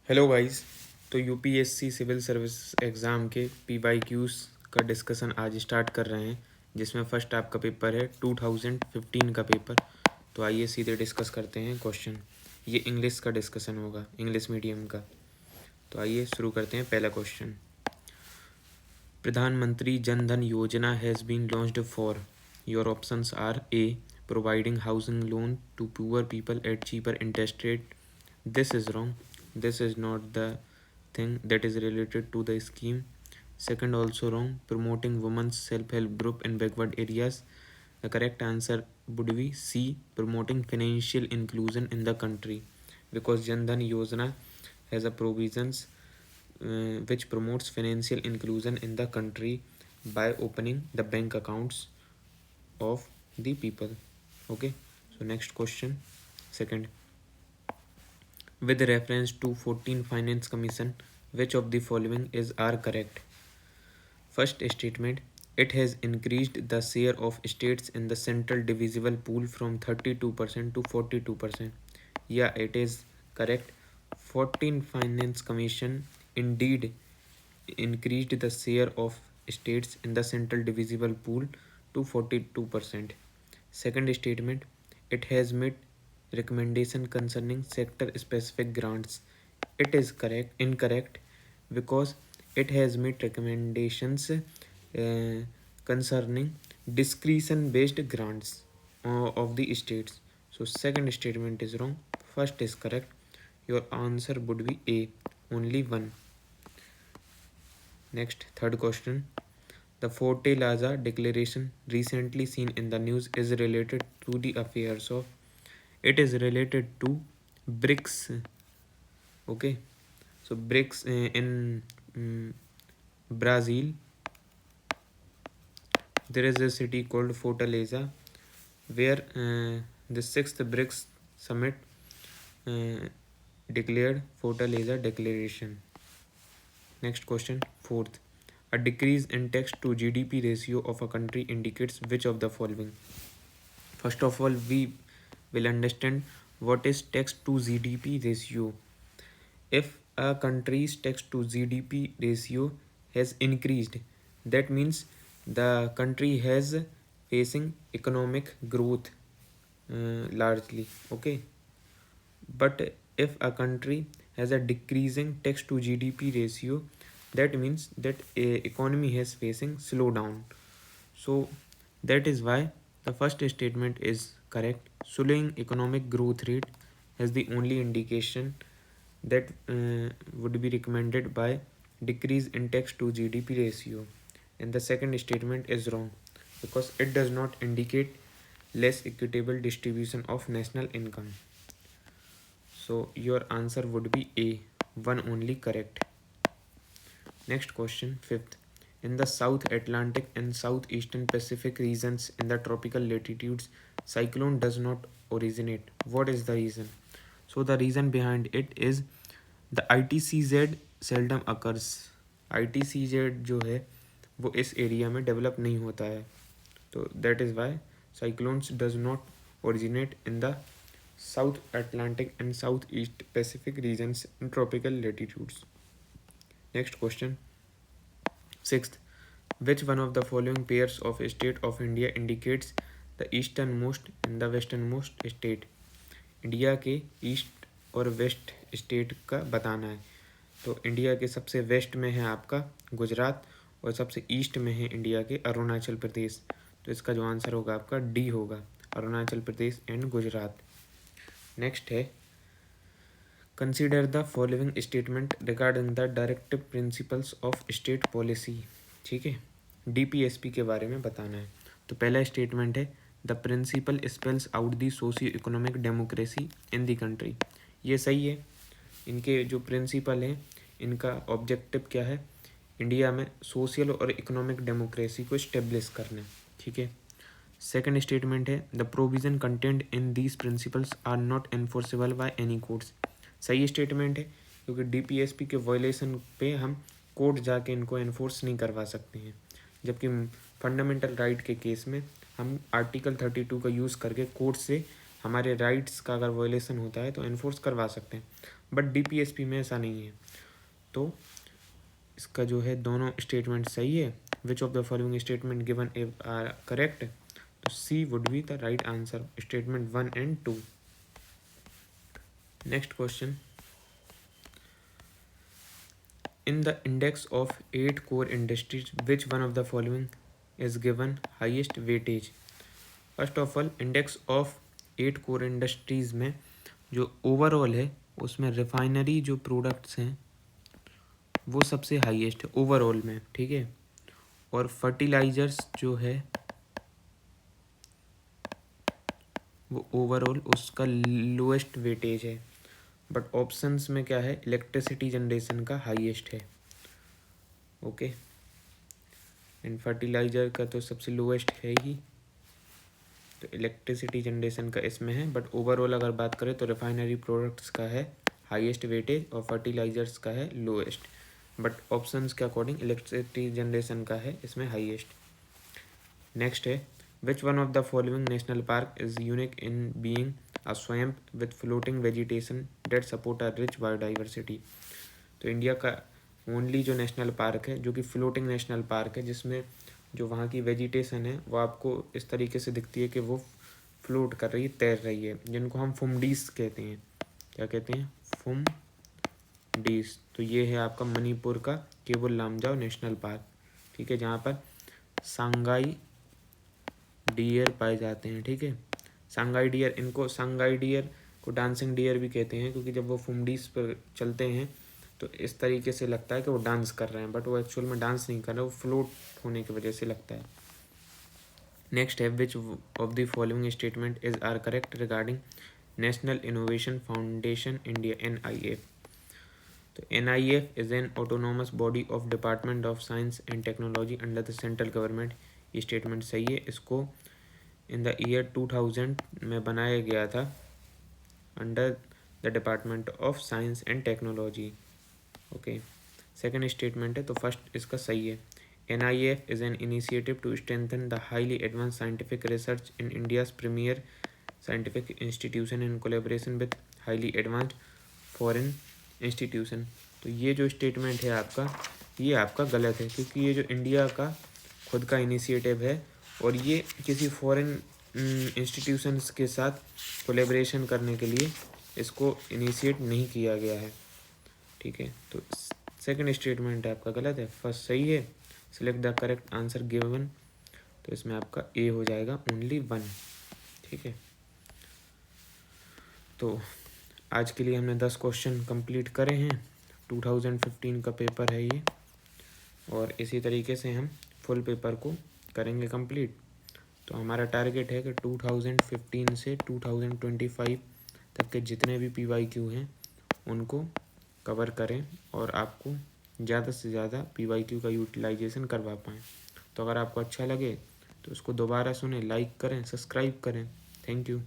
Hello guys. तो UPSC civil service exam के PYQs का डिस्कशन आज स्टार्ट कर रहे हैं, जिसमें फर्स्ट आपका पेपर है 2015 का पेपर। तो आइए सीधे डिस्कस करते हैं क्वेश्चन। ये इंग्लिश का डिस्कशन होगा, इंग्लिश मीडियम का। तो आइए शुरू करते हैं। पहला क्वेश्चन, प्रधानमंत्री Jan Dhan Yojana has been launched for. Your options are A, providing housing loan to poor people at cheaper interest rate. This is wrong. This is not the thing that is related to the scheme. Second, also wrong. Promoting women's self-help group in backward areas. The correct answer would be C, promoting financial inclusion in the country, because Jan Dhan Yojana has a provisions which promotes financial inclusion in the country by opening the bank accounts of the people. Okay, so next question. Second, with reference to 14 Finance Commission, which of the following is are correct? First statement, it has increased the share of states in the central divisible pool from 32% to 42%. Yeah, it is correct. 14 Finance Commission indeed increased the share of states in the central divisible pool to 42%. Second statement, it has made recommendation concerning sector specific grants. It is incorrect, because it has made recommendations concerning discretion based grants of the states. So second statement is wrong, first is correct. Your answer would be A, only one. Next, third question. The Forte Laza declaration recently seen in the news is related to the affairs of. It is related to BRICS. Okay, so BRICS in Brazil, there is a city called Fortaleza, where the sixth BRICS summit declared Fortaleza declaration. Next question, fourth. A decrease in tax to GDP ratio of a country indicates which of the following? First of all, we will understand what is tax to GDP ratio. If a country's tax to GDP ratio has increased, that means the country has facing economic growth largely. Okay, but if a country has a decreasing tax to GDP ratio, that means that economy has facing slowdown. So that is why the first statement is correct. Slowing economic growth rate has the only indication that would be recommended by decrease in tax to GDP ratio. And the second statement is wrong, because it does not indicate less equitable distribution of national income. So your answer would be A, one only correct. Next question, fifth. In the South Atlantic and Southeastern Pacific regions in the tropical latitudes, cyclone does not originate. What is the reason? So the reason behind it is the ITCZ seldom occurs. ITCZ जो है वो इस area में develop नहीं होता है, तो that is why cyclones does not originate in the South Atlantic and Southeast Pacific regions in tropical latitudes. Next question, sixth. Which one of the following pairs of state of India indicates the easternmost and the westernmost state? India के east और waste state का बताना है। तो India के सबसे waste में है आपका गुजरात, और सबसे ईस्ट में है इंडिया के अरुणाचल प्रदेश। तो इसका जो आंसर होगा आपका डी होगा, अरुणाचल प्रदेश एंड गुजरात। नेक्स्ट है, consider the following statement regarding the directive principles of state policy. ठीक है, डीपीएसपी के बारे में बताना है। तो पहला स्टेटमेंट है, the principle spells out the socio economic democracy in the country. ये सही है, इनके जो प्रिंसिपल हैं इनका ऑब्जेक्टिव क्या है, इंडिया में सोशल और इकोनॉमिक डेमोक्रेसी को इस्टेब्लिश करना। ठीक है। सेकंड स्टेटमेंट है, the provision content in these principles are not enforceable by any courts. सही स्टेटमेंट है, क्योंकि डीपीएसपी के वायलेशन पे हम कोर्ट जाके इनको एनफोर्स नहीं करवा सकते हैं, जबकि फंडामेंटल राइट के केस में हम आर्टिकल 32 का यूज़ करके कोर्ट से हमारे राइट्स का अगर वायलेशन होता है तो इन्फोर्स करवा सकते हैं, बट डीपीएसपी में ऐसा नहीं है। तो इसका जो है दोनों स्टेटमेंट सही है। Which of the following statement given are correct, तो C would be the right answer, statement 1 and 2। Next question, in the index of 8 core industries which one of the following is given highest weightage? First of all index of 8 core industries में जो overall है उसमें refinery जो products हैं वो सबसे highest है overall में, ठीक है। और फर्टिलाइजर्स जो है वो ओवरऑल उसका लोएस्ट वेटेज है, बट ऑप्शंस में क्या है, इलेक्ट्रिसिटी जनरेशन का हाईएस्ट है, ओके। एंड फर्टिलाइजर का तो सबसे लोएस्ट है ही, तो इलेक्ट्रिसिटी जनरेशन का इसमें है, बट ओवरऑल अगर बात करें तो रिफाइनरी प्रोडक्ट्स का है हाईएस्ट वेटेज और फर्टिलाइजर्स का है लोएस्ट, बट ऑप्शंस के अकॉर्डिंग इलेक्ट्रिसिटी जनरेशन का है इसमें हाईएस्ट। नेक्स्ट है, which one of the following national park is unique in being a swamp with floating vegetation that support a rich biodiversity. तो India का only जो national park है जो कि फ्लोटिंग नेशनल पार्क है, जिसमें जो वहाँ की वेजिटेशन है वो आपको इस तरीके से दिखती है कि वो फ्लोट कर रही है, तैर रही है, जिनको हम फुमडीस कहते हैं। क्या कहते हैं? फुमडीस। तो ये है आपका मणिपुर का केवल लामजाओ नेशनल पार्क, ठीक है, जहाँ पर सांगाई डियर पाए जाते हैं, ठीक है। सांगाई डियर, इनको सांगाई डियर को डांसिंग डियर भी कहते हैं, क्योंकि जब वो फुमडीस पर चलते हैं तो इस तरीके से लगता है कि वो डांस कर रहे हैं, बट वो एक्चुअल में डांस नहीं कर रहे, वो फ्लोट होने की वजह से लगता है। नेक्स्ट है, which of the following statement is are correct regarding national innovation foundation India, NIF। तो NIF is an autonomous body of department of science and technology under the central government. ये statement सही है। इसको in the year 2000 में बनाया गया था under the department of science and technology, okay. Second statement है तो फर्स्ट इसका सही है। NIF is an initiative to strengthen the highly advance scientific research in India's premier scientific institution in collaboration with highly advanced foreign institution. तो ये जो statement है आपका, ये आपका गलत है, क्योंकि ये जो इंडिया का खुद का इनिशिएटिव है और ये किसी फॉरेन इंस्टीट्यूशंस के साथ कोलेबोरेशन करने के लिए इसको इनिशिएट नहीं किया गया है, ठीक है। तो सेकंड स्टेटमेंट आपका गलत है, फर्स्ट सही है। Select the correct answer given, तो इसमें आपका ए हो जाएगा ओनली 1, ठीक है। तो आज के लिए हमने 10 क्वेश्चन कंप्लीट करे हैं। 2015 का पेपर है ये, और इसी तरीके से हम फुल पेपर को करेंगे कंप्लीट। तो हमारा टारगेट है कि 2015 से 2025 तक के जितने भी PYQ हैं उनको कवर करें और आपको ज़्यादा से ज़्यादा PYQ का यूटिलाइजेशन करवा पाएँ। तो अगर आपको अच्छा लगे तो उसको दोबारा सुने, लाइक करें, सब्सक्राइब करें। Thank you.